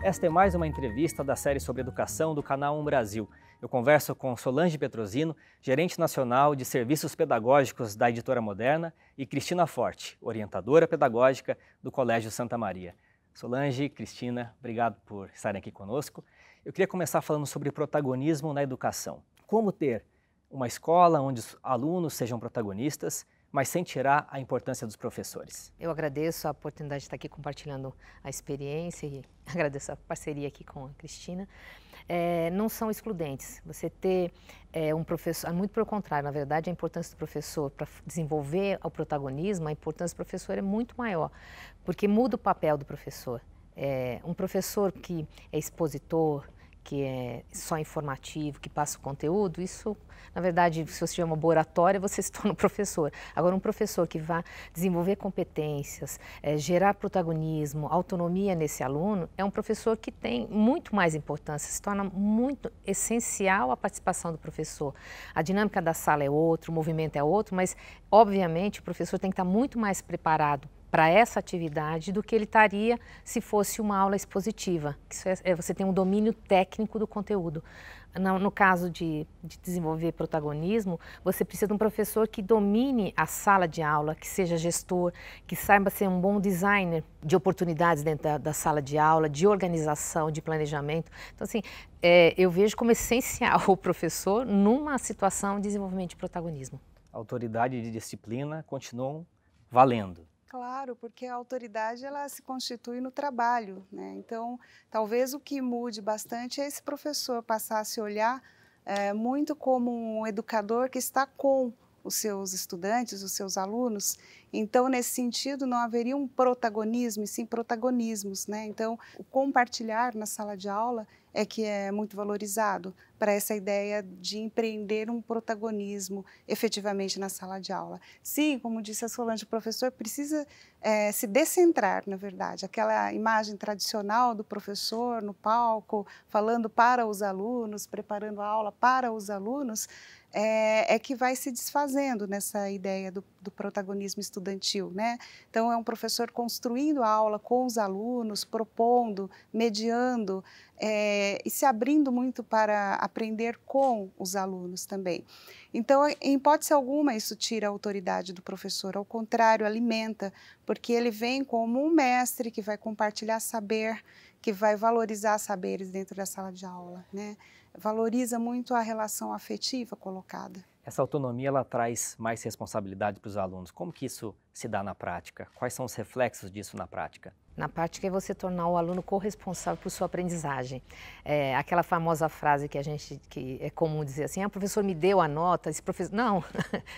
Esta é mais uma entrevista da série sobre educação do Canal 1 Brasil. Eu converso com Solange Petrosino, gerente nacional de serviços pedagógicos da Editora Moderna, e Cristina Forte, orientadora pedagógica do Colégio Santa Maria. Solange, Cristina, obrigado por estarem aqui conosco. Eu queria começar falando sobre protagonismo na educação. Como ter uma escola onde os alunos sejam protagonistas, mas sem tirar a importância dos professores. Eu agradeço a oportunidade de estar aqui compartilhando a experiência e agradeço a parceria aqui com a Cristina. Não são excludentes. Você ter um professor, muito pelo contrário, na verdade a importância do professor para desenvolver o protagonismo, a importância do professor é muito maior, porque muda o papel do professor. Um professor que é expositor, que é só informativo, que passa o conteúdo, isso, na verdade, se você tiver uma boa oratória, você se torna um professor. Agora, um professor que vai desenvolver competências, gerar protagonismo, autonomia nesse aluno, é um professor que tem muito mais importância, se torna muito essencial a participação do professor. A dinâmica da sala é outra, o movimento é outro, mas, obviamente, o professor tem que estar muito mais preparado para essa atividade do que ele estaria se fosse uma aula expositiva. Isso você tem um domínio técnico do conteúdo. No caso de desenvolver protagonismo, você precisa de um professor que domine a sala de aula, que seja gestor, que saiba ser um bom designer de oportunidades dentro da sala de aula, de organização, de planejamento. Então, assim, eu vejo como essencial o professor numa situação de desenvolvimento de protagonismo. A autoridade de disciplina continuam valendo. Claro, porque a autoridade ela se constitui no trabalho, né? Então, talvez o que mude bastante é esse professor passar a se olhar muito como um educador que está com os seus estudantes, os seus alunos. Então, nesse sentido, não haveria um protagonismo, e sim protagonismos, né? Então, o compartilhar na sala de aula é que é muito valorizado para essa ideia de empreender um protagonismo efetivamente na sala de aula. Sim, como disse a Solange, o professor precisa se descentrar, na verdade. Aquela imagem tradicional do professor no palco, falando para os alunos, preparando a aula para os alunos, é que vai se desfazendo nessa ideia do protagonismo estudantil, né? Então, é um professor construindo a aula com os alunos, propondo, mediando, e se abrindo muito para aprender com os alunos também. Então, em hipótese alguma, isso tira a autoridade do professor, ao contrário, alimenta, porque ele vem como um mestre que vai compartilhar saber, que vai valorizar saberes dentro da sala de aula, né? Valoriza muito a relação afetiva colocada. Essa autonomia ela traz mais responsabilidade para os alunos. Como que isso se dá na prática? Quais são os reflexos disso na prática? Na prática é você tornar o aluno corresponsável por sua aprendizagem. Aquela famosa frase que é comum dizer assim, o professor me deu a nota, esse professor... Não,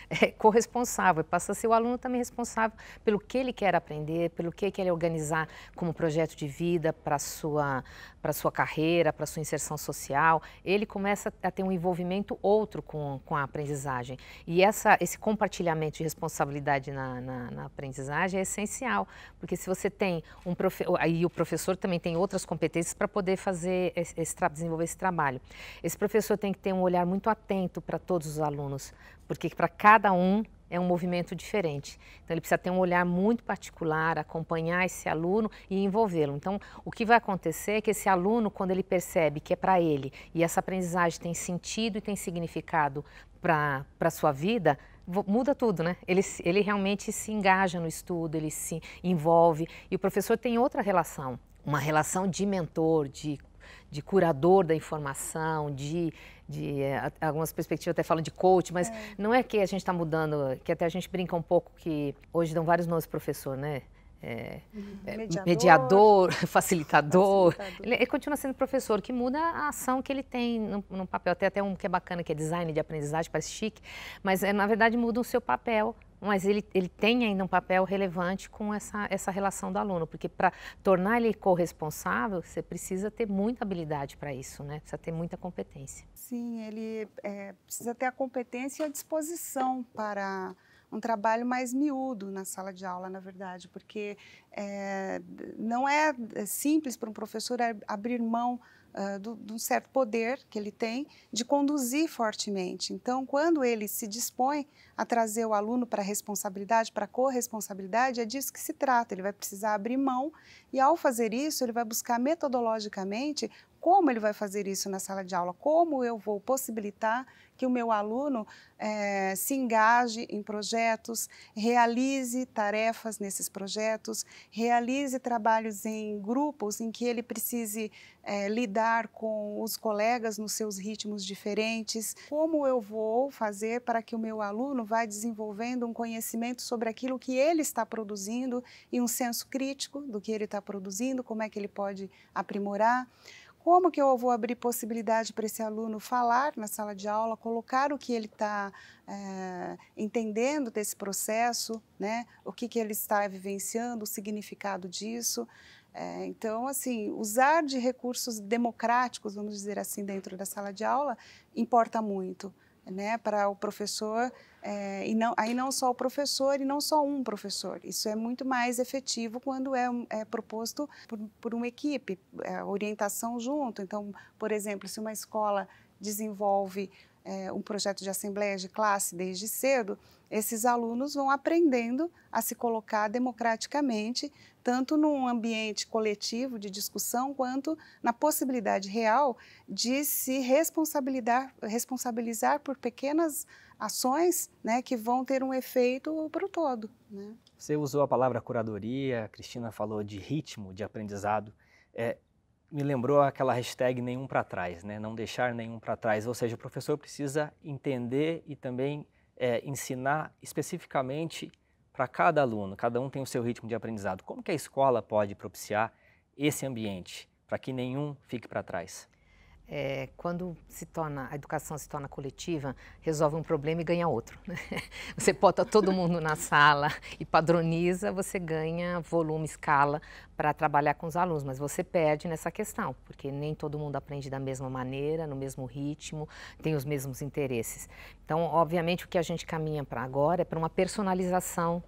é corresponsável, passa a ser o aluno também responsável pelo que ele quer aprender, pelo que ele quer organizar como projeto de vida para a sua carreira, para a sua inserção social. Ele começa a ter um envolvimento outro com a aprendizagem. E esse compartilhamento de responsabilidade na aprendizagem é essencial, porque se você tem aí o professor também tem outras competências para poder fazer desenvolver esse trabalho. Esse professor tem que ter um olhar muito atento para todos os alunos, porque para cada um é um movimento diferente. Então, ele precisa ter um olhar muito particular, acompanhar esse aluno e envolvê-lo. Então, o que vai acontecer é que esse aluno, quando ele percebe que é para ele e essa aprendizagem tem sentido e tem significado para a sua vida, muda tudo, né? Ele realmente se engaja no estudo, ele se envolve e o professor tem outra relação, uma relação de mentor, de curador da informação, algumas perspectivas até falam de coach, mas não é que a gente está mudando, que até a gente brinca um pouco que hoje dão vários nomes professor, né? Mediador, facilitador. Ele continua sendo professor, que muda a ação que ele tem no papel. Tem até um que é bacana, que é design de aprendizagem, parece chique, mas na verdade muda o seu papel. Mas ele tem ainda um papel relevante com essa relação do aluno, porque para tornar ele corresponsável, você precisa ter muita habilidade para isso, né? Precisa ter muita competência. Sim, ele precisa ter a competência e a disposição para um trabalho mais miúdo na sala de aula, na verdade, porque não é simples para um professor abrir mão de um certo poder que ele tem de conduzir fortemente. Então, quando ele se dispõe a trazer o aluno para a responsabilidade, para a corresponsabilidade, é disso que se trata. Ele vai precisar abrir mão e, ao fazer isso, ele vai buscar metodologicamente como ele vai fazer isso na sala de aula, como eu vou possibilitar que o meu aluno se engaje em projetos, realize tarefas nesses projetos, realize trabalhos em grupos em que ele precise lidar com os colegas nos seus ritmos diferentes, como eu vou fazer para que o meu aluno vá desenvolvendo um conhecimento sobre aquilo que ele está produzindo e um senso crítico do que ele está produzindo, como é que ele pode aprimorar. Como que eu vou abrir possibilidade para esse aluno falar na sala de aula, colocar o que ele está entendendo desse processo, né? O que ele está vivenciando, o significado disso. Então, assim, usar de recursos democráticos, vamos dizer assim, dentro da sala de aula, importa muito, né? Para o professor, aí não só o professor e não só um professor. Isso é muito mais efetivo quando é proposto por uma equipe, orientação junto. Então, por exemplo, se uma escola desenvolve um projeto de assembleia de classe desde cedo, esses alunos vão aprendendo a se colocar democraticamente, tanto num ambiente coletivo de discussão, quanto na possibilidade real de se responsabilizar por pequenas ações, né, que vão ter um efeito para o todo, né? Você usou a palavra curadoria, a Cristina falou de ritmo de aprendizado. Me lembrou aquela hashtag nenhum para trás, né? Não deixar nenhum para trás, ou seja, o professor precisa entender e também ensinar especificamente para cada aluno, cada um tem o seu ritmo de aprendizado. Como que a escola pode propiciar esse ambiente para que nenhum fique para trás? Quando a educação se torna coletiva, resolve um problema e ganha outro, né? Você bota todo mundo na sala e padroniza, você ganha volume, escala para trabalhar com os alunos, mas você perde nessa questão, porque nem todo mundo aprende da mesma maneira, no mesmo ritmo, tem os mesmos interesses. Então, obviamente, o que a gente caminha para agora é para uma personalização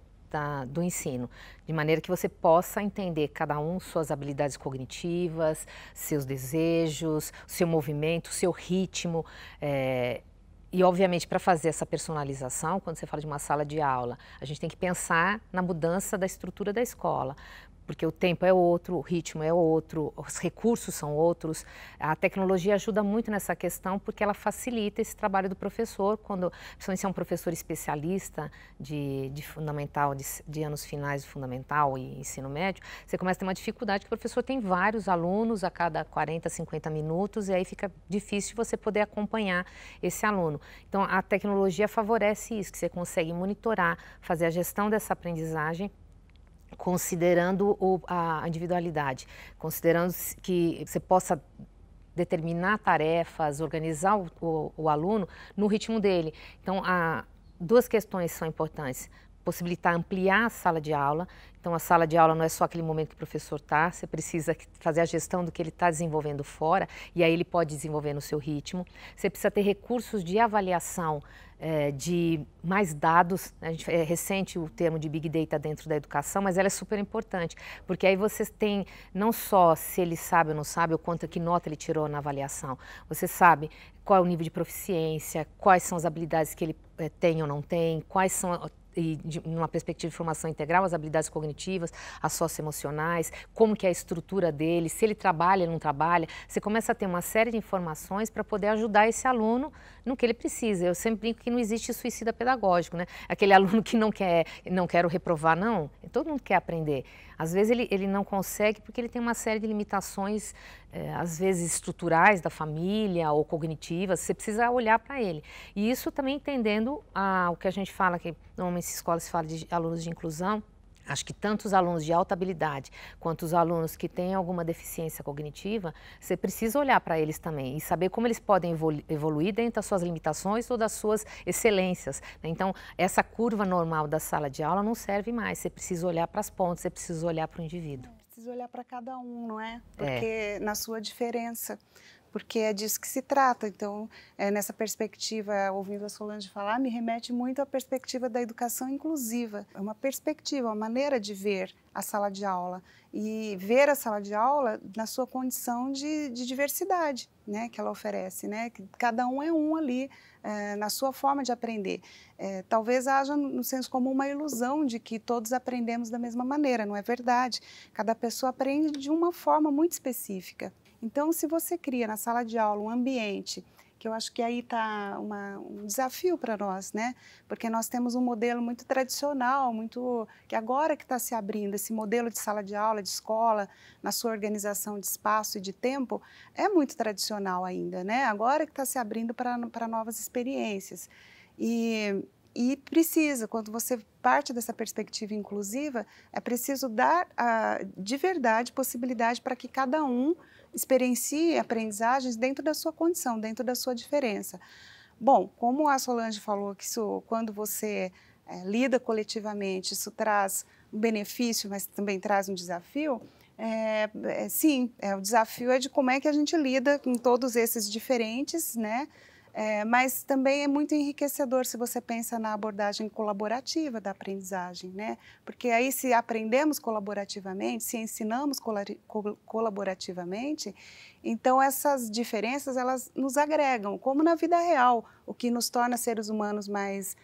do ensino, de maneira que você possa entender cada um suas habilidades cognitivas, seus desejos, seu movimento, seu ritmo. E, obviamente, para fazer essa personalização, quando você fala de uma sala de aula, a gente tem que pensar na mudança da estrutura da escola, porque o tempo é outro, o ritmo é outro, os recursos são outros. A tecnologia ajuda muito nessa questão porque ela facilita esse trabalho do professor, principalmente se é um professor especialista de fundamental, de anos finais de fundamental e ensino médio, você começa a ter uma dificuldade que o professor tem vários alunos a cada 40, 50 minutos e aí fica difícil você poder acompanhar esse aluno. Então, a tecnologia favorece isso, que você consegue monitorar, fazer a gestão dessa aprendizagem, considerando a individualidade, considerando que você possa determinar tarefas, organizar o aluno no ritmo dele. Então, duas questões são importantes. Possibilitar ampliar a sala de aula. Então, a sala de aula não é só aquele momento que o professor está, você precisa fazer a gestão do que ele está desenvolvendo fora, e aí ele pode desenvolver no seu ritmo. Você precisa ter recursos de avaliação, de mais dados. É recente o termo de Big Data dentro da educação, mas ela é super importante, porque aí você tem não só se ele sabe ou não sabe, ou que nota ele tirou na avaliação, você sabe qual é o nível de proficiência, quais são as habilidades que ele tem ou não tem, quais são... E numa perspectiva de formação integral, as habilidades cognitivas, as socioemocionais, como que é a estrutura dele, se ele trabalha, não trabalha. Você começa a ter uma série de informações para poder ajudar esse aluno no que ele precisa. Eu sempre brinco que não existe suicida pedagógico, né? Aquele aluno que não quero reprovar, não. Todo mundo quer aprender. Às vezes ele não consegue porque ele tem uma série de limitações, às vezes estruturais da família ou cognitivas. Você precisa olhar para ele. E isso também entendendo o que a gente fala, que normalmente em escolas se fala de alunos de inclusão. Acho que tanto os alunos de alta habilidade quanto os alunos que têm alguma deficiência cognitiva, você precisa olhar para eles também e saber como eles podem evoluir dentro das suas limitações ou das suas excelências, né? Então, essa curva normal da sala de aula não serve mais, você precisa olhar para as pontas, você precisa olhar para o indivíduo. Precisa olhar para cada um, não é? Porque na sua diferença. porque é disso que se trata. Então, nessa perspectiva, ouvindo a Solange falar, me remete muito à perspectiva da educação inclusiva. É uma perspectiva, uma maneira de ver a sala de aula e ver a sala de aula na sua condição de diversidade, né, que ela oferece, né, que cada um é um ali, na sua forma de aprender. Talvez haja no senso comum uma ilusão de que todos aprendemos da mesma maneira, não é verdade. Cada pessoa aprende de uma forma muito específica. Então, se você cria na sala de aula um ambiente, que eu acho que aí está um desafio para nós, né? Porque nós temos um modelo muito tradicional, que agora que está se abrindo, esse modelo de sala de aula, de escola, na sua organização de espaço e de tempo, é muito tradicional ainda, né? Agora que está se abrindo para novas experiências. E precisa, quando você parte dessa perspectiva inclusiva, é preciso dar de verdade possibilidade para que cada um experiencie aprendizagens dentro da sua condição, dentro da sua diferença. Bom, como a Solange falou, que quando você lida coletivamente, isso traz um benefício, mas também traz um desafio. Sim, o desafio é de como é que a gente lida com todos esses diferentes, né? Mas também é muito enriquecedor se você pensa na abordagem colaborativa da aprendizagem, né? Porque aí se aprendemos colaborativamente, se ensinamos colaborativamente, então essas diferenças elas nos agregam, como na vida real, o que nos torna seres humanos mais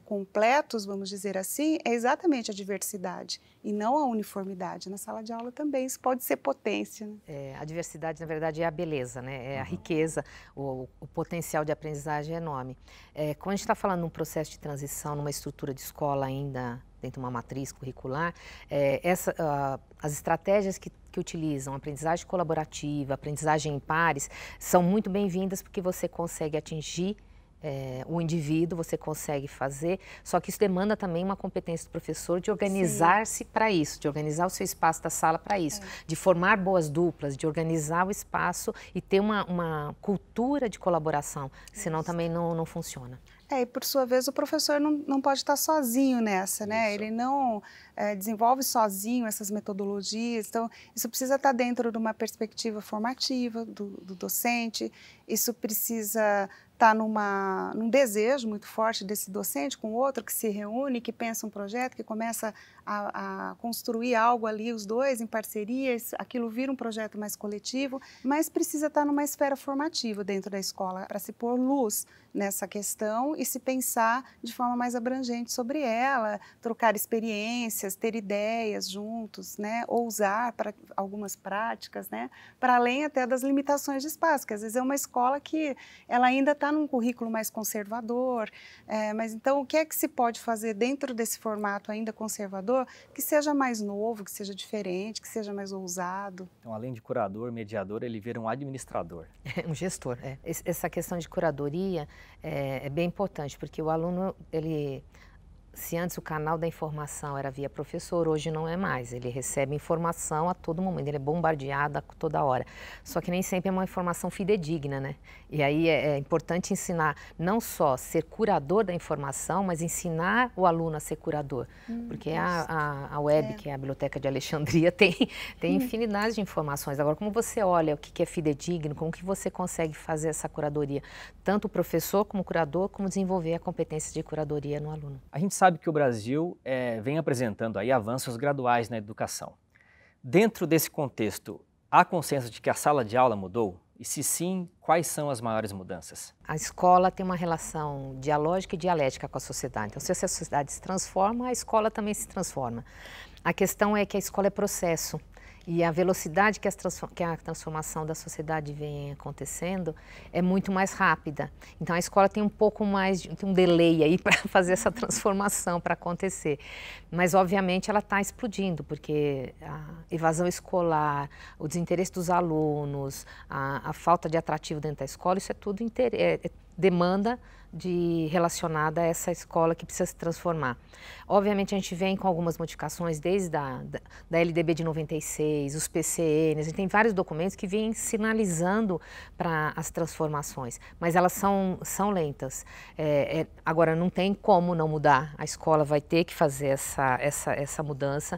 completos, vamos dizer assim, é exatamente a diversidade e não a uniformidade. Na sala de aula também isso pode ser potência. Né? A diversidade, na verdade, é a beleza, né? É a riqueza, o potencial de aprendizagem é enorme. Quando a gente está falando num processo de transição, numa estrutura de escola ainda dentro de uma matriz curricular, as estratégias que utilizam aprendizagem colaborativa, aprendizagem em pares, são muito bem-vindas porque você consegue atingir o indivíduo, você consegue fazer, só que isso demanda também uma competência do professor de organizar-se para isso, de organizar o seu espaço da sala para isso, de formar boas duplas, de organizar o espaço e ter uma cultura de colaboração, senão também não funciona. E por sua vez o professor não pode estar sozinho nessa, né? Ele não desenvolve sozinho essas metodologias, então isso precisa estar dentro de uma perspectiva formativa do docente, isso precisa estar num desejo muito forte desse docente com outro que se reúne, que pensa um projeto, que começa a construir algo ali, os dois em parceria, aquilo vira um projeto mais coletivo, mas precisa estar numa esfera formativa dentro da escola para se pôr luz nessa questão e se pensar de forma mais abrangente sobre ela, trocar experiências, ter ideias juntos, né? Ousar para algumas práticas, né? Para além até das limitações de espaço, que às vezes é uma escola que ela ainda está num currículo mais conservador, mas então o que é que se pode fazer dentro desse formato ainda conservador que seja mais novo, que seja diferente, que seja mais ousado? Então, além de curador, mediador, ele vira um administrador. Um gestor, Essa questão de curadoria é bem importante, porque o aluno, se antes o canal da informação era via professor, hoje não é mais. Ele recebe informação a todo momento, ele é bombardeado a toda hora. Só que nem sempre é uma informação fidedigna, né? E aí é importante ensinar não só ser curador da informação, mas ensinar o aluno a ser curador. Porque a web, que é a Biblioteca de Alexandria, tem infinidade de informações. Agora, como você olha o que é fidedigno, como que você consegue fazer essa curadoria? Tanto o professor como o curador, como desenvolver a competência de curadoria no aluno. A gente sabe que o Brasil vem apresentando aí avanços graduais na educação. Dentro desse contexto, há consenso de que a sala de aula mudou? E se sim, quais são as maiores mudanças? A escola tem uma relação dialógica e dialética com a sociedade. Então, se a sociedade se transforma, a escola também se transforma. A questão é que a escola é processo. E a velocidade que a transformação da sociedade vem acontecendo é muito mais rápida. Então a escola tem um pouco mais, tem um delay aí para fazer essa transformação para acontecer. Mas obviamente ela está explodindo, porque a evasão escolar, o desinteresse dos alunos, a falta de atrativo dentro da escola, isso é tudo demanda relacionada a essa escola que precisa se transformar. Obviamente a gente vem com algumas modificações desde da LDB de 96, os PCNs, a gente tem vários documentos que vêm sinalizando para as transformações, mas elas são lentas. Agora não tem como não mudar, a escola vai ter que fazer essa mudança.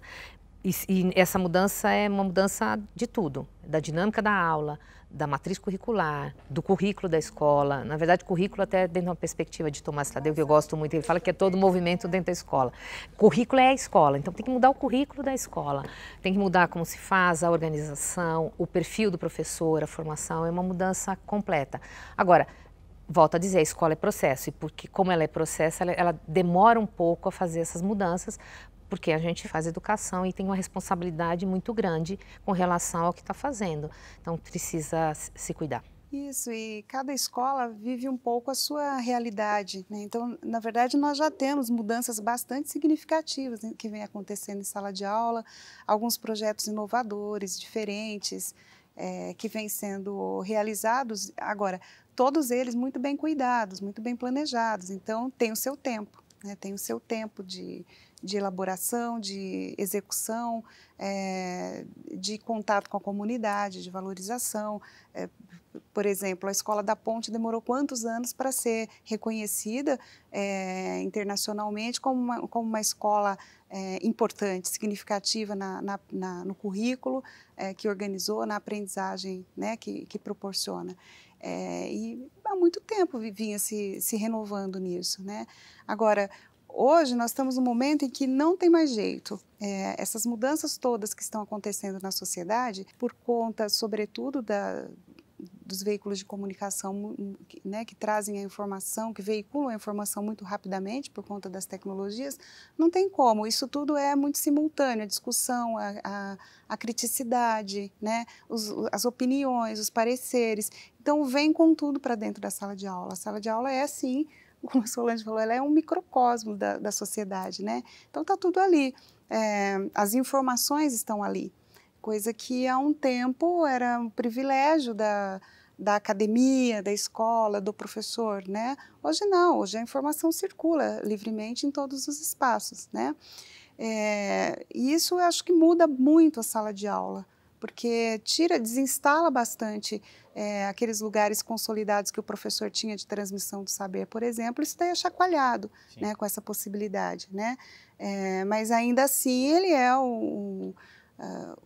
E essa mudança é uma mudança de tudo, da dinâmica da aula, da matriz curricular, do currículo da escola. Na verdade, currículo até dentro de uma perspectiva de Tomás Tadeu, que eu gosto muito, ele fala que é todo movimento dentro da escola. Currículo é a escola, então tem que mudar o currículo da escola, tem que mudar como se faz, a organização, o perfil do professor, a formação, é uma mudança completa. Agora, volto a dizer, a escola é processo, e porque como ela é processo, ela demora um pouco a fazer essas mudanças, porque a gente faz educação e tem uma responsabilidade muito grande com relação ao que está fazendo. Então, precisa se cuidar. Isso, e cada escola vive um pouco a sua realidade, né? Então, na verdade, nós já temos mudanças bastante significativas, né, que vem acontecendo em sala de aula, alguns projetos inovadores, diferentes, que vêm sendo realizados. Agora, todos eles muito bem cuidados, muito bem planejados, então tem o seu tempo, né? Tem o seu tempo de elaboração, de execução, de contato com a comunidade, de valorização. Por exemplo, a Escola da Ponte demorou quantos anos para ser reconhecida internacionalmente como uma escola importante, significativa no currículo que organizou, na aprendizagem, né, que proporciona. E há muito tempo vinha se renovando nisso, né? Agora, hoje nós estamos num momento em que não tem mais jeito. Essas mudanças todas que estão acontecendo na sociedade, por conta, sobretudo, dos veículos de comunicação, né, que trazem a informação, que veiculam a informação muito rapidamente por conta das tecnologias, não tem como. Isso tudo é muito simultâneo, a discussão, a criticidade, né, as opiniões, os pareceres. Então, vem com tudo para dentro da sala de aula. A sala de aula é assim, como a Solange falou, ela é um microcosmo da sociedade, né? Então, está tudo ali. As informações estão ali. Coisa que há um tempo era um privilégio da academia, da escola, do professor, né? Hoje não, hoje a informação circula livremente em todos os espaços, né? E isso eu acho que muda muito a sala de aula, porque desinstala bastante aqueles lugares consolidados que o professor tinha de transmissão do saber, por exemplo, isso daí é chacoalhado, né, com essa possibilidade, né? Mas ainda assim ele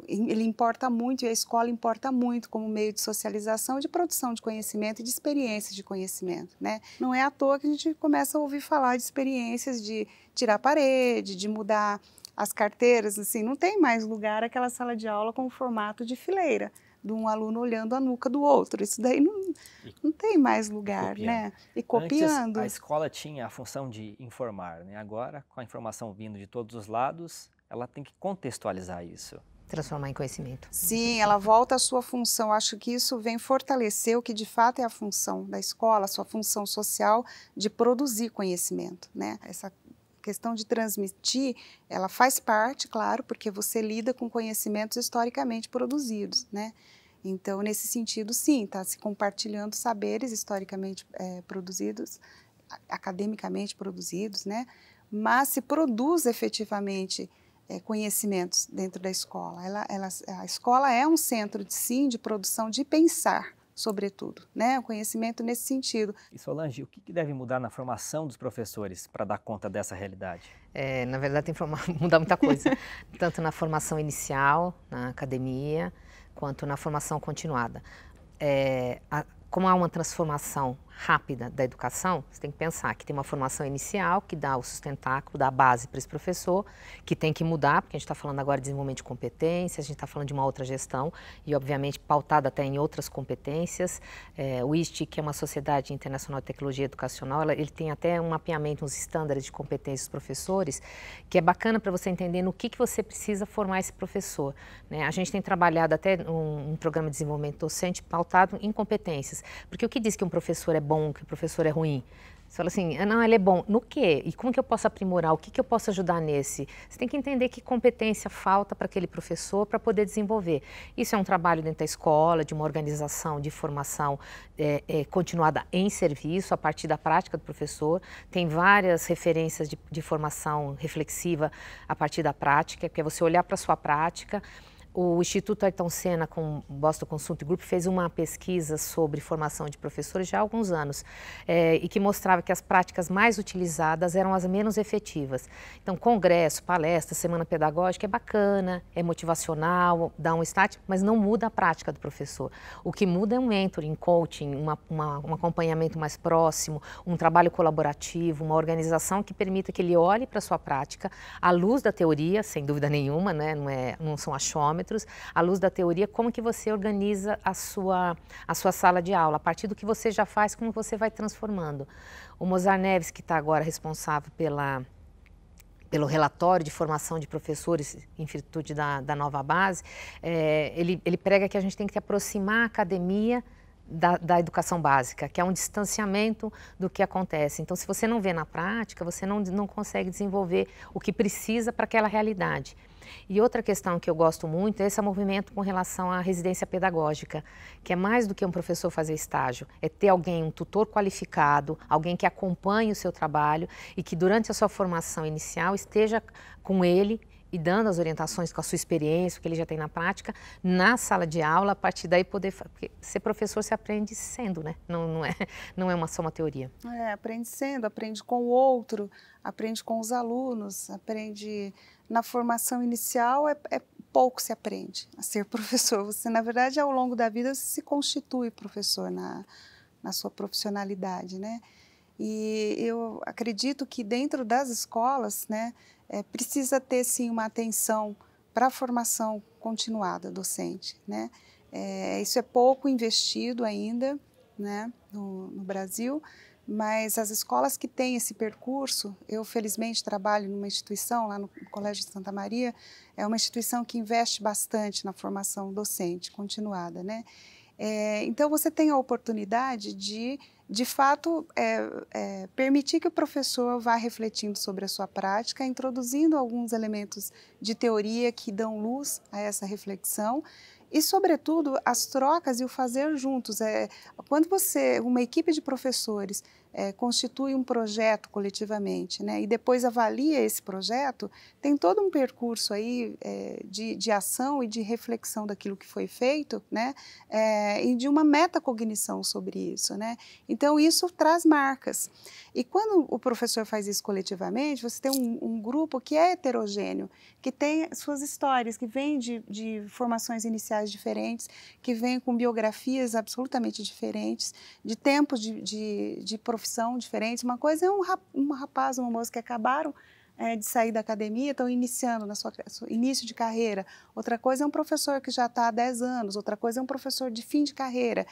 ele importa muito, e a escola importa muito como meio de socialização, de produção de conhecimento e de experiências de conhecimento, né? Não é à toa que a gente começa a ouvir falar de experiências de tirar a parede, de mudar as carteiras, assim, não tem mais lugar aquela sala de aula com o formato de fileira, de um aluno olhando a nuca do outro, isso daí não tem mais lugar, né? E copiando. Antes, a escola tinha a função de informar, né? Agora, com a informação vindo de todos os lados, ela tem que contextualizar isso. Transformar em conhecimento. Sim, ela volta à sua função. Acho que isso vem fortalecer o que de fato é a função da escola, a sua função social de produzir conhecimento, né? Essa questão de transmitir, ela faz parte, claro, porque você lida com conhecimentos historicamente produzidos, né? Então, nesse sentido, sim, está se compartilhando saberes historicamente produzidos, academicamente produzidos, né? Mas se produz efetivamente conhecimentos dentro da escola. A escola é um centro, de produção de pensar, sobretudo, né? O conhecimento nesse sentido. E Solange, o que deve mudar na formação dos professores para dar conta dessa realidade? Na verdade, tem que mudar muita coisa, tanto na formação inicial, na academia, quanto na formação continuada. Como há uma transformação rápida da educação, você tem que pensar que tem uma formação inicial que dá o sustentáculo, dá a base para esse professor, que tem que mudar, porque a gente está falando agora de desenvolvimento de competências, a gente está falando de uma outra gestão e, obviamente, pautada até em outras competências. O ISTE, que é uma Sociedade Internacional de Tecnologia Educacional, ele tem até um mapeamento, uns estándares de competências dos professores, que é bacana para você entender no que você precisa formar esse professor, né? A gente tem trabalhado até um programa de desenvolvimento docente pautado em competências, porque o que diz que um professor é bom, que o professor é ruim? Você fala assim, não, ele é bom. No quê? E como que eu posso aprimorar? O que eu posso ajudar nesse? Você tem que entender que competência falta para aquele professor para poder desenvolver. Isso é um trabalho dentro da escola, de uma organização de formação continuada em serviço, a partir da prática do professor. Tem várias referências de formação reflexiva a partir da prática, que é você olhar para a sua prática, O Instituto Ayrton Senna com o Boston Consulting Group fez uma pesquisa sobre formação de professores já há alguns anos e que mostrava que as práticas mais utilizadas eram as menos efetivas. Então, congresso, palestra, semana pedagógica é bacana, é motivacional, dá um start, mas não muda a prática do professor. O que muda é um mentoring, coaching, um acompanhamento mais próximo, um trabalho colaborativo, uma organização que permita que ele olhe para a sua prática à luz da teoria, sem dúvida nenhuma, né? Não são achômetros, à luz da teoria, como que você organiza a sua sala de aula, a partir do que você já faz, como você vai transformando. O Mozar Neves, que está agora responsável pelo relatório de formação de professores em virtude da nova base, ele prega que a gente tem que aproximar a academia da educação básica, que é um distanciamento do que acontece. Então, se você não vê na prática, você não consegue desenvolver o que precisa para aquela realidade. E outra questão que eu gosto muito é esse movimento com relação à residência pedagógica, que é mais do que um professor fazer estágio, é ter alguém, um tutor qualificado, alguém que acompanhe o seu trabalho e que durante a sua formação inicial esteja com ele e dando as orientações com a sua experiência, o que ele já tem na prática, na sala de aula, a partir daí poder... Porque ser professor se aprende sendo, né? Não é só uma teoria. Aprende sendo, aprende com o outro, aprende com os alunos, aprende... Na formação inicial, pouco se aprende a ser professor. Você, na verdade, ao longo da vida, você se constitui professor na sua profissionalidade, né? E eu acredito que dentro das escolas, né, precisa ter, sim, uma atenção para a formação continuada docente, né? Isso é pouco investido ainda, né, no Brasil, mas as escolas que têm esse percurso, eu felizmente trabalho numa instituição, lá no Colégio de Santa Maria, é uma instituição que investe bastante na formação docente continuada, né? Então você tem a oportunidade de fato, permitir que o professor vá refletindo sobre a sua prática, introduzindo alguns elementos de teoria que dão luz a essa reflexão, e, sobretudo, as trocas e o fazer juntos. Quando uma equipe de professores constitui um projeto coletivamente, né, e depois avalia esse projeto, tem todo um percurso aí de ação e de reflexão daquilo que foi feito, né, e de uma metacognição sobre isso, né? Então, isso traz marcas. E quando o professor faz isso coletivamente, você tem um grupo que é heterogêneo, que tem suas histórias, que vem de formações iniciais diferentes, que vem com biografias absolutamente diferentes, de tempos de profissão diferentes. Uma coisa é um rapaz, uma moça que acabaram de sair da academia, estão iniciando no seu início de carreira. Outra coisa é um professor que já está há 10 anos, outra coisa é um professor de fim de carreira.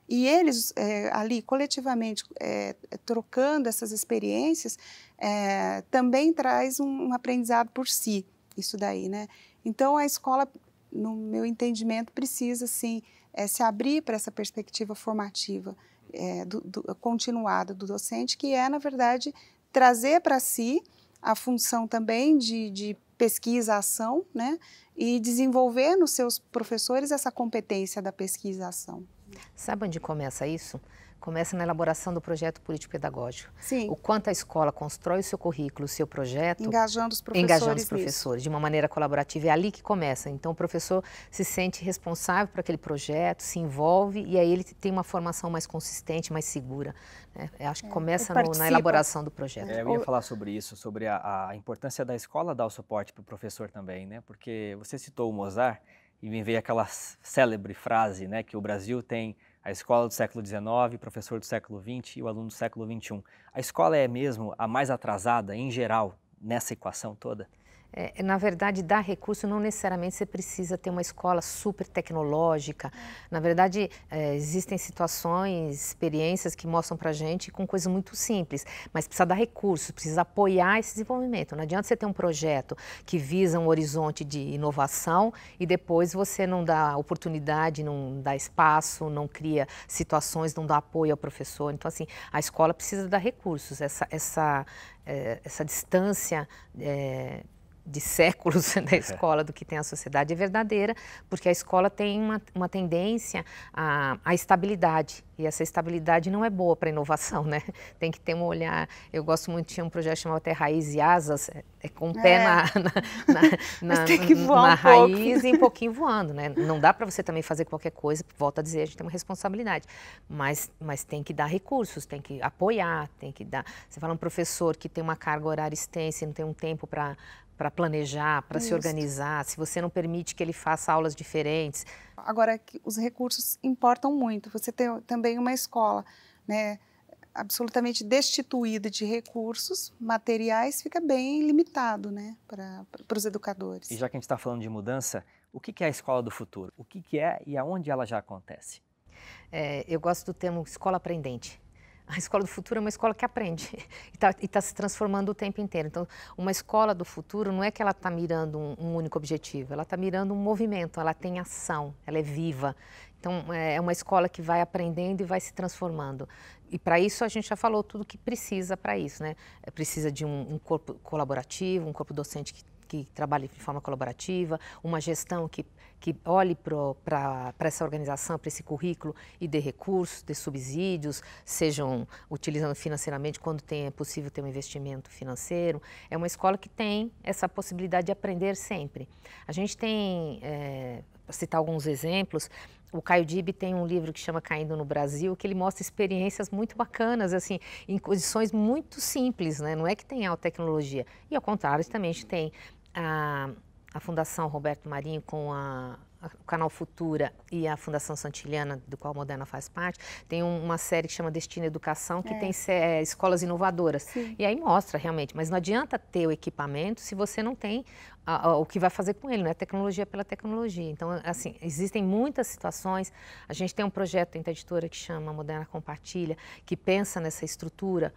E eles, ali, coletivamente, trocando essas experiências, também traz um aprendizado por si, isso daí, né? Então, a escola, no meu entendimento, precisa, sim, se abrir para essa perspectiva formativa, continuada do docente, que é, na verdade, trazer para si a função também de pesquisa-ação, né? E desenvolver nos seus professores essa competência da pesquisa-ação. Sabe onde começa isso? Começa na elaboração do projeto político-pedagógico. Sim. O quanto a escola constrói o seu currículo, o seu projeto... Engajando os professores nisso. De uma maneira colaborativa. É ali que começa. Então, o professor se sente responsável por aquele projeto, se envolve e aí ele tem uma formação mais consistente, mais segura. Né? Eu acho que começa na elaboração do projeto. Eu ia falar sobre isso, sobre a importância da escola dar o suporte para o professor também, né? Porque você citou o Mozart e me veio aquela célebre frase, né, que o Brasil tem a escola do século XIX, o professor do século XX e o aluno do século XXI. A escola é mesmo a mais atrasada, em geral, nessa equação toda? Na verdade, dar recurso não necessariamente você precisa ter uma escola super tecnológica. Na verdade, existem situações, experiências que mostram para a gente com coisas muito simples, mas precisa dar recursos, precisa apoiar esse desenvolvimento. Não adianta você ter um projeto que visa um horizonte de inovação e depois você não dá oportunidade, não dá espaço, não cria situações, não dá apoio ao professor. Então, assim, a escola precisa dar recursos, essa distância de séculos da escola do que tem a sociedade é verdadeira, porque a escola tem uma tendência à estabilidade, e essa estabilidade não é boa para a inovação, né? Tem que ter um olhar, eu gosto muito, tinha um projeto chamado Até Raiz e Asas, com o pé Mas tem que voar na um raiz pouco. e um pouquinho voando, né? Não dá para você também fazer qualquer coisa, volto a dizer, a gente tem uma responsabilidade, mas tem que dar recursos, tem que apoiar, tem que dar... Você fala um professor que tem uma carga horária extensa e não tem um tempo para planejar, para se organizar, se você não permite que ele faça aulas diferentes. Agora, os recursos importam muito. Você tem também uma escola, né, absolutamente destituída de recursos materiais, fica bem limitado, né, para os educadores. E já que a gente está falando de mudança, o que é a escola do futuro? O que é e aonde ela já acontece? Eu gosto do termo escola aprendente. A escola do futuro é uma escola que aprende e tá se transformando o tempo inteiro. Então, uma escola do futuro não é que ela está mirando um único objetivo, ela está mirando um movimento, ela tem ação, ela é viva. Então, é uma escola que vai aprendendo e vai se transformando. E para isso a gente já falou tudo que precisa para isso, né? Precisa de um corpo colaborativo, um corpo docente que trabalhe de forma colaborativa, uma gestão que olhe para essa organização, para esse currículo e dê recursos, dê subsídios, sejam utilizando financeiramente quando é possível ter um investimento financeiro. É uma escola que tem essa possibilidade de aprender sempre. A gente tem, para citar alguns exemplos, o Caio Dib tem um livro que chama Caindo no Brasil, que ele mostra experiências muito bacanas, assim, em condições muito simples, né? Não é que tem alta tecnologia. E ao contrário, também a gente tem a Fundação Roberto Marinho com o Canal Futura e a Fundação Santiliana, do qual a Moderna faz parte, tem uma série que chama Destino Educação, que tem escolas inovadoras. Sim. E aí mostra realmente, mas não adianta ter o equipamento se você não tem o que vai fazer com ele, não é tecnologia pela tecnologia. Então, assim, existem muitas situações. A gente tem um projeto dentro da editora que chama Moderna Compartilha, que pensa nessa estrutura,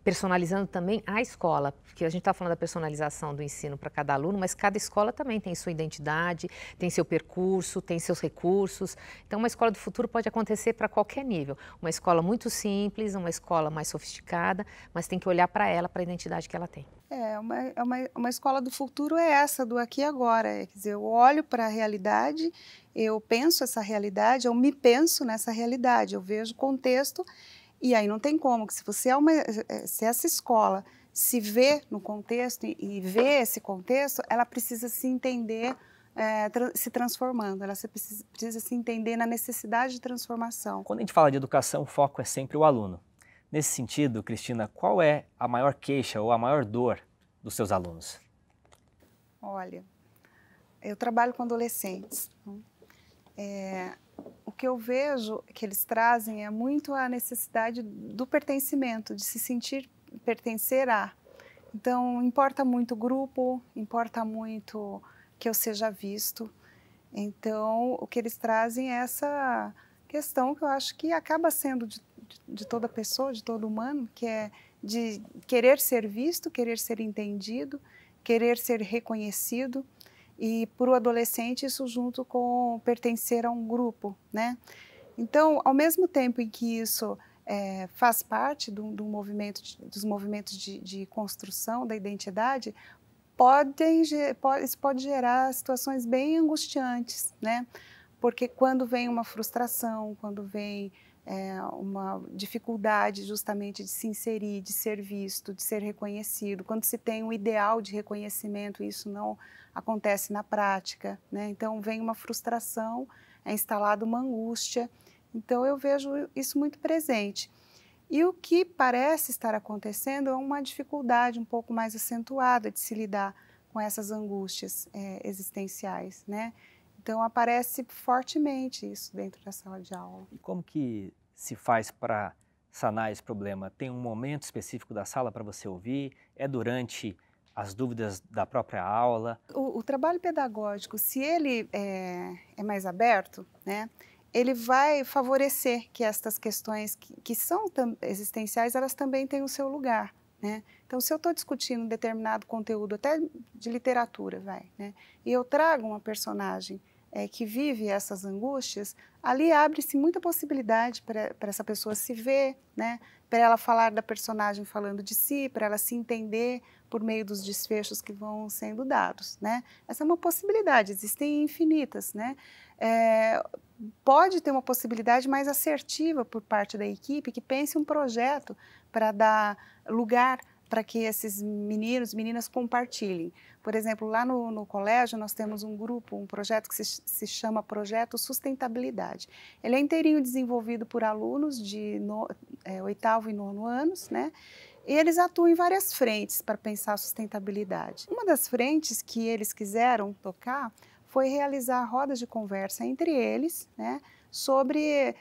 personalizando também a escola, porque a gente está falando da personalização do ensino para cada aluno, mas cada escola também tem sua identidade, tem seu percurso, tem seus recursos. Então, uma escola do futuro pode acontecer para qualquer nível. Uma escola muito simples, uma escola mais sofisticada, mas tem que olhar para ela, para a identidade que ela tem. Uma escola do futuro é essa, do aqui e agora. Quer dizer, eu olho para a realidade, eu penso essa realidade, eu me penso nessa realidade, eu vejo o contexto. E aí não tem como, que se essa escola se vê no contexto e vê esse contexto, ela precisa se entender se transformando, ela precisa se entender na necessidade de transformação. Quando a gente fala de educação, o foco é sempre o aluno. Nesse sentido, Cristina, qual é a maior queixa ou a maior dor dos seus alunos? Olha, eu trabalho com adolescentes. O que eu vejo que eles trazem é muito a necessidade do pertencimento, de se sentir pertencer a. Então, importa muito o grupo, importa muito que eu seja visto. Então, o que eles trazem é essa questão que eu acho que acaba sendo de toda pessoa, de todo humano, que é de querer ser visto, querer ser entendido, querer ser reconhecido. E para o adolescente isso junto com pertencer a um grupo, né? Então, ao mesmo tempo em que isso faz parte dos movimentos de construção da identidade, isso pode gerar situações bem angustiantes, né? Porque quando vem uma frustração, quando vem uma dificuldade justamente de se inserir, de ser visto, de ser reconhecido, quando se tem um ideal de reconhecimento, isso não acontece na prática, né? Então vem uma frustração, é instalada uma angústia, então eu vejo isso muito presente. E o que parece estar acontecendo é uma dificuldade um pouco mais acentuada de se lidar com essas angústias existenciais, né? Então aparece fortemente isso dentro da sala de aula. E como que se faz para sanar esse problema? Tem um momento específico da sala para você ouvir? É durante as dúvidas da própria aula? O trabalho pedagógico, se ele é mais aberto, né, ele vai favorecer que estas questões que são existenciais, elas também têm o seu lugar, né? Então, se eu estou discutindo um determinado conteúdo, até de literatura, né, e eu trago uma personagem que vive essas angústias, ali abre-se muita possibilidade para essa pessoa se ver, né? Para ela falar da personagem falando de si, para ela se entender por meio dos desfechos que vão sendo dados, né? Essa é uma possibilidade, existem infinitas, né? Pode ter uma possibilidade mais assertiva por parte da equipe que pense um projeto para dar lugar para que esses meninos, meninas compartilhem. Por exemplo, lá no colégio nós temos um grupo, um projeto que se chama Projeto Sustentabilidade. Ele é inteirinho desenvolvido por alunos de 8º e 9º anos, né? E eles atuam em várias frentes para pensar a sustentabilidade. Uma das frentes que eles quiseram tocar foi realizar rodas de conversa entre eles, né, sobre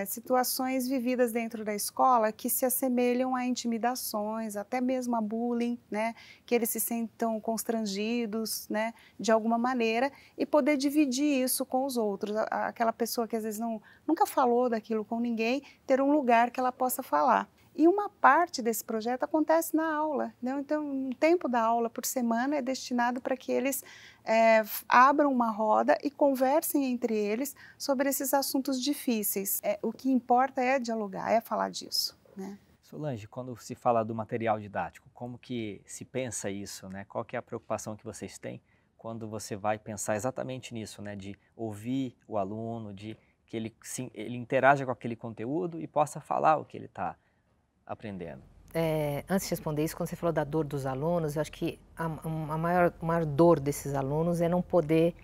situações vividas dentro da escola que se assemelham a intimidações, até mesmo a bullying, né, que eles se sentam constrangidos, né, de alguma maneira, e poder dividir isso com os outros. Aquela pessoa que às vezes nunca falou daquilo com ninguém, ter um lugar que ela possa falar. E uma parte desse projeto acontece na aula, né? Então, um tempo da aula por semana é destinado para que eles abram uma roda e conversem entre eles sobre esses assuntos difíceis. O que importa é dialogar, é falar disso, né? Solange, quando se fala do material didático, como que se pensa isso, né? Qual que é a preocupação que vocês têm quando você vai pensar exatamente nisso, né? De ouvir o aluno, de que ele interaja com aquele conteúdo e possa falar o que ele está aprendendo. Antes de responder isso, quando você falou da dor dos alunos, eu acho que a maior dor desses alunos é não poder,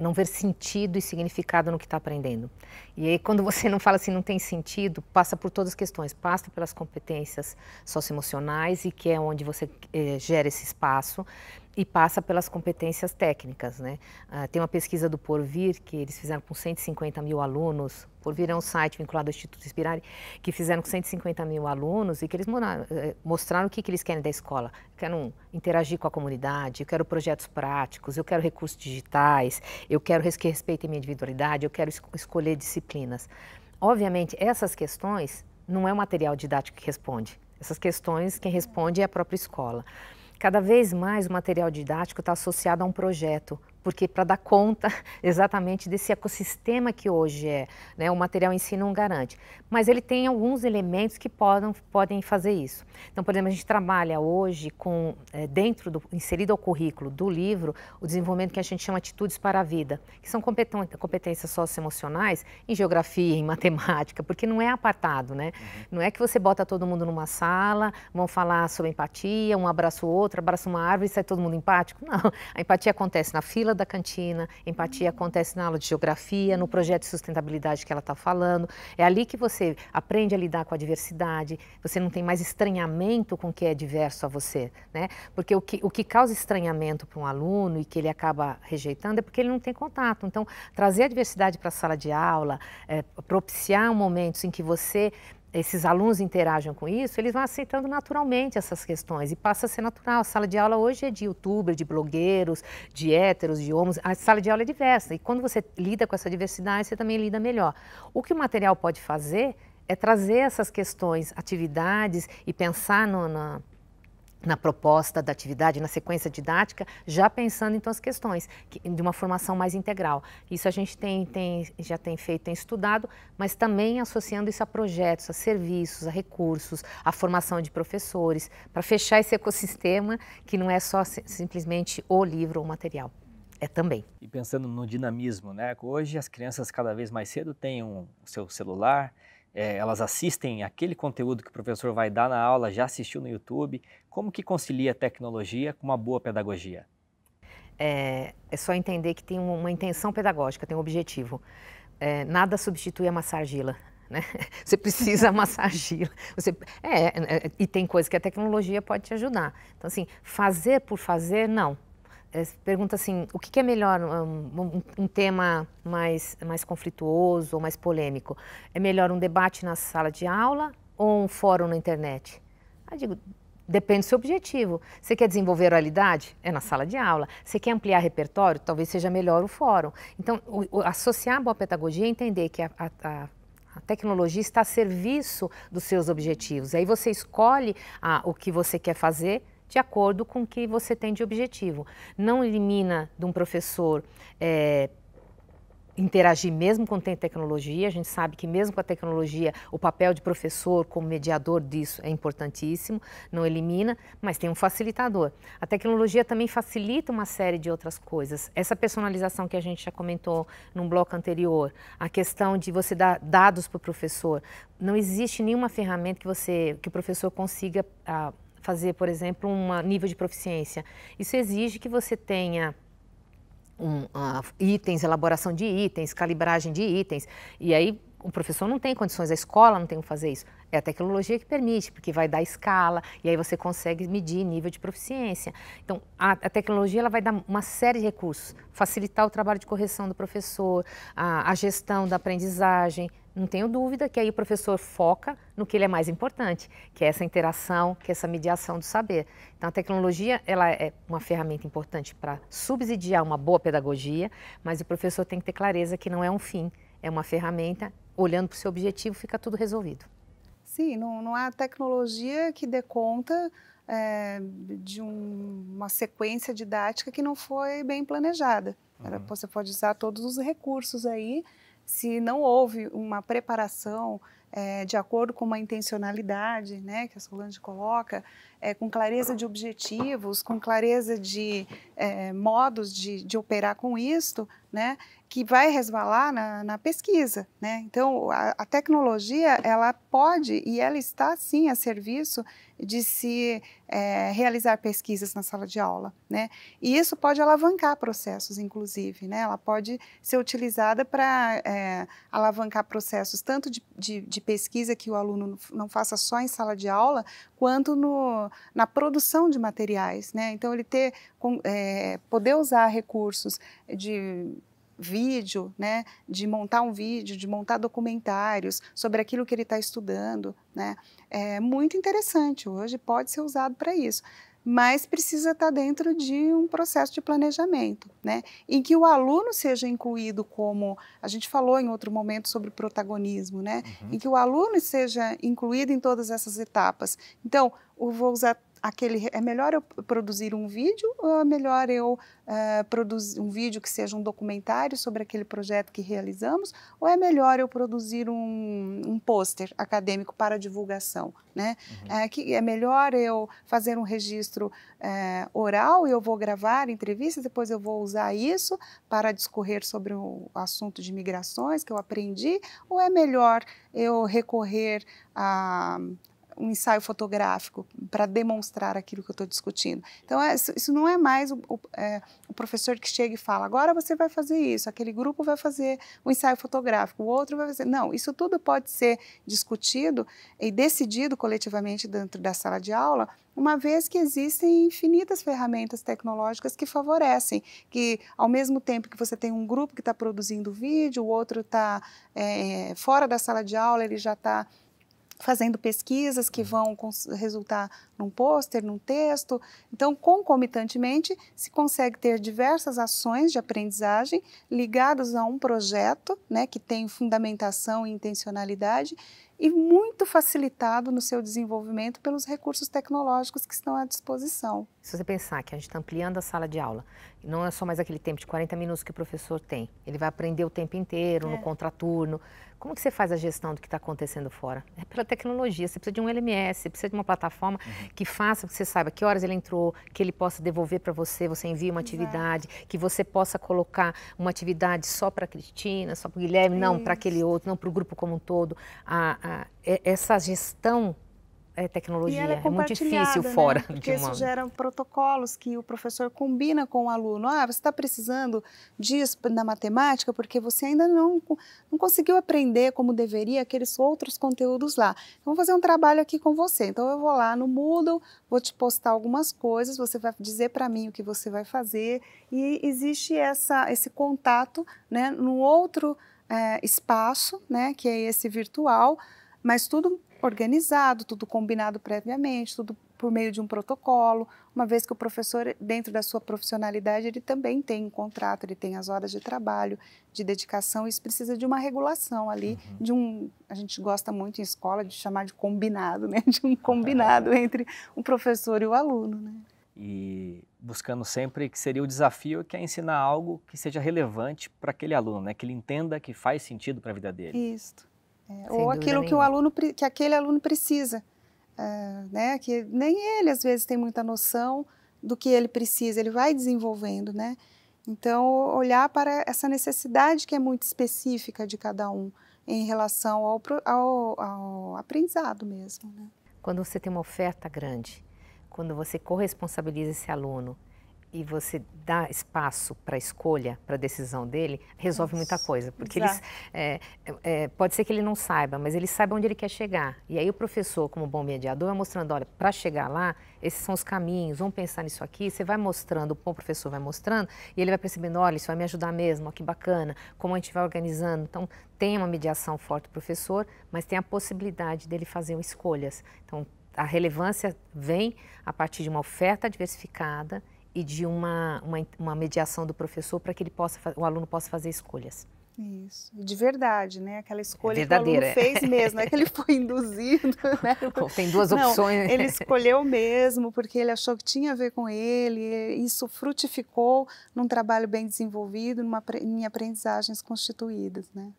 não ver sentido e significado no que está aprendendo. E aí, quando você não fala assim, não tem sentido, passa por todas as questões, passa pelas competências socioemocionais, e que é onde você gera esse espaço, e passa pelas competências técnicas, né? Tem uma pesquisa do Porvir, que eles fizeram com 150 mil alunos. Porvir é um site vinculado ao Instituto Inspirare, que fizeram com 150 mil alunos e que eles mostraram o que eles querem da escola. Quero interagir com a comunidade, eu quero projetos práticos, eu quero recursos digitais, eu quero que respeitem minha individualidade, eu quero escolher disciplinas. Obviamente, essas questões não é o material didático que responde. Essas questões, quem responde é a própria escola. Cada vez mais o material didático está associado a um projeto, porque para dar conta exatamente desse ecossistema que hoje é, né, o material em si não garante. Mas ele tem alguns elementos que podem fazer isso. Então, por exemplo, a gente trabalha hoje com, inserido ao currículo do livro, o desenvolvimento que a gente chama Atitudes para a Vida, que são competências socioemocionais em geografia, em matemática, porque não é apartado, né? Não é que você bota todo mundo numa sala, vão falar sobre empatia, um abraça o outro, abraça uma árvore e sai todo mundo empático. Não, a empatia acontece na fila da cantina, empatia acontece na aula de geografia, no projeto de sustentabilidade que ela está falando. É ali que você aprende a lidar com a diversidade, você não tem mais estranhamento com o que é diverso a você, né? Porque o que causa estranhamento para um aluno e que ele acaba rejeitando é porque ele não tem contato. Então, trazer a diversidade para a sala de aula, propiciar momentos em que esses alunos interagem com isso, eles vão aceitando naturalmente essas questões e passa a ser natural. A sala de aula hoje é de youtuber, de blogueiros, de héteros, de homos. A sala de aula é diversa e quando você lida com essa diversidade, você também lida melhor. O que o material pode fazer é trazer essas questões, atividades e pensar na proposta da atividade, na sequência didática, já pensando então as questões de uma formação mais integral. Isso a gente já tem feito, tem estudado, mas também associando isso a projetos, a serviços, a recursos, a formação de professores, para fechar esse ecossistema que não é só simplesmente o livro ou o material. É também. E pensando no dinamismo, né? Hoje as crianças cada vez mais cedo têm o seu celular, elas assistem aquele conteúdo que o professor vai dar na aula, já assistiu no YouTube. Como que concilia a tecnologia com uma boa pedagogia? É só entender que tem uma intenção pedagógica, tem um objetivo. Nada substitui amassar argila, né? Você precisa amassar argila. E tem coisas que a tecnologia pode te ajudar. Então, assim, fazer por fazer, não. Pergunta assim, o que é melhor, um tema mais conflituoso ou mais polêmico? É melhor um debate na sala de aula ou um fórum na internet? Eu digo, depende do seu objetivo. Você quer desenvolver oralidade? É na sala de aula. Você quer ampliar repertório? Talvez seja melhor o fórum. Então, associar a boa pedagogia é entender que a tecnologia está a serviço dos seus objetivos. Aí você escolhe o que você quer fazer de acordo com o que você tem de objetivo. Não elimina de um professor interagir mesmo quando tem tecnologia. A gente sabe que mesmo com a tecnologia, o papel de professor como mediador disso é importantíssimo, não elimina, mas tem um facilitador. A tecnologia também facilita uma série de outras coisas. Essa personalização que a gente já comentou num bloco anterior, a questão de você dar dados para o professor. Não existe nenhuma ferramenta que o professor consiga fazer, por exemplo, um nível de proficiência. Isso exige que você tenha itens, elaboração de itens, calibragem de itens, e aí o professor não tem condições, a escola não tem como fazer isso. É a tecnologia que permite, porque vai dar escala, e aí você consegue medir nível de proficiência. Então, a tecnologia ela vai dar uma série de recursos, facilitar o trabalho de correção do professor, a gestão da aprendizagem. Não tenho dúvida que aí o professor foca no que ele é mais importante, que é essa interação, que é essa mediação do saber. Então, a tecnologia ela é uma ferramenta importante para subsidiar uma boa pedagogia, mas o professor tem que ter clareza que não é um fim, é uma ferramenta, olhando para o seu objetivo, fica tudo resolvido. Sim, não há tecnologia que dê conta de uma sequência didática que não foi bem planejada. Você pode usar todos os recursos aí, se não houve uma preparação de acordo com uma intencionalidade, né, que a Solange coloca, com clareza de objetivos, com clareza de modos de operar com isto, né, que vai resvalar na pesquisa, né? Então, a tecnologia, ela pode e ela está, sim, a serviço de se realizar pesquisas na sala de aula, né? E isso pode alavancar processos, inclusive, né? Ela pode ser utilizada para alavancar processos tanto de pesquisa que o aluno não faça só em sala de aula, quanto na produção de materiais, né? Então, ele poder usar recursos de vídeo, né, de montar um vídeo, de montar documentários sobre aquilo que ele está estudando, né, é muito interessante. Hoje pode ser usado para isso, mas precisa estar dentro de um processo de planejamento, né, em que o aluno seja incluído, como a gente falou em outro momento sobre protagonismo, né, em que o aluno seja incluído em todas essas etapas. Então, eu vou usar é melhor eu produzir um vídeo ou é melhor eu produzir um vídeo que seja um documentário sobre aquele projeto que realizamos, ou é melhor eu produzir um pôster acadêmico para divulgação, né? É melhor eu fazer um registro oral e eu vou gravar entrevistas, depois eu vou usar isso para discorrer sobre o assunto de migrações que eu aprendi, ou é melhor eu recorrer a um ensaio fotográfico para demonstrar aquilo que eu estou discutindo. Então, isso não é mais o professor que chega e fala, agora você vai fazer isso, aquele grupo vai fazer um ensaio fotográfico, o outro vai fazer... Não, isso tudo pode ser discutido e decidido coletivamente dentro da sala de aula, uma vez que existem infinitas ferramentas tecnológicas que favorecem, que ao mesmo tempo que você tem um grupo que está produzindo vídeo, o outro está fora da sala de aula, ele já está fazendo pesquisas que vão resultar num pôster, num texto. Então, concomitantemente, se consegue ter diversas ações de aprendizagem ligadas a um projeto, né, que tem fundamentação e intencionalidade, e muito facilitado no seu desenvolvimento pelos recursos tecnológicos que estão à disposição. Se você pensar que a gente está ampliando a sala de aula, não é só mais aquele tempo de 40 minutos que o professor tem, ele vai aprender o tempo inteiro, no contraturno. Como que você faz a gestão do que está acontecendo fora? É pela tecnologia, você precisa de um LMS, você precisa de uma plataforma que faça que você saiba que horas ele entrou, que ele possa devolver para você, você envia uma atividade, que você possa colocar uma atividade só para a Cristina, só para o Guilherme, não para aquele outro, não para o grupo como um todo. Essa gestão tecnologia, é muito difícil fora, né? Porque isso gera protocolos que o professor combina com o aluno. Você está precisando disso na matemática porque você ainda não conseguiu aprender como deveria aqueles outros conteúdos lá. Então, vou fazer um trabalho aqui com você. Então, eu vou lá no Moodle, vou te postar algumas coisas, você vai dizer para mim o que você vai fazer, e existe esse contato, né, num outro espaço, né, que é esse virtual, mas tudo organizado, tudo combinado previamente, tudo por meio de um protocolo, uma vez que o professor, dentro da sua profissionalidade, ele também tem um contrato, ele tem as horas de trabalho, de dedicação, isso precisa de uma regulação ali, a gente gosta muito em escola de chamar de combinado, né? De um combinado entre o professor e o aluno, né? E buscando sempre que seria o desafio, que é ensinar algo que seja relevante para aquele aluno, né? Que ele entenda que faz sentido para a vida dele. Isso. Ou aquilo que aquele aluno precisa, né? Que nem ele às vezes tem muita noção do que ele precisa, ele vai desenvolvendo, né? Então, olhar para essa necessidade que é muito específica de cada um em relação ao aprendizado mesmo, né? Quando você tem uma oferta grande, quando você corresponsabiliza esse aluno e você dá espaço para a escolha, para a decisão dele, resolve muita coisa. Porque pode ser que ele não saiba, mas ele sabe onde ele quer chegar. E aí o professor, como bom mediador, vai mostrando, olha, para chegar lá, esses são os caminhos, vamos pensar nisso aqui. Você vai mostrando, o bom professor vai mostrando, e ele vai percebendo, olha, isso vai me ajudar mesmo, ó, que bacana, como a gente vai organizando. Então, tem uma mediação forte do professor, mas tem a possibilidade dele fazer escolhas. Então, a relevância vem a partir de uma oferta diversificada e de uma mediação do professor para que o aluno possa fazer escolhas. Isso, de verdade, né? Aquela escolha verdadeira, que o aluno fez mesmo, não é que ele foi induzido, né? Tem duas opções. Não, ele escolheu mesmo porque ele achou que tinha a ver com ele, isso frutificou num trabalho bem desenvolvido, em aprendizagens constituídas, né?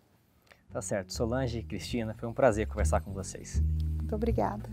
Tá certo. Solange e Cristina, foi um prazer conversar com vocês. Muito obrigada.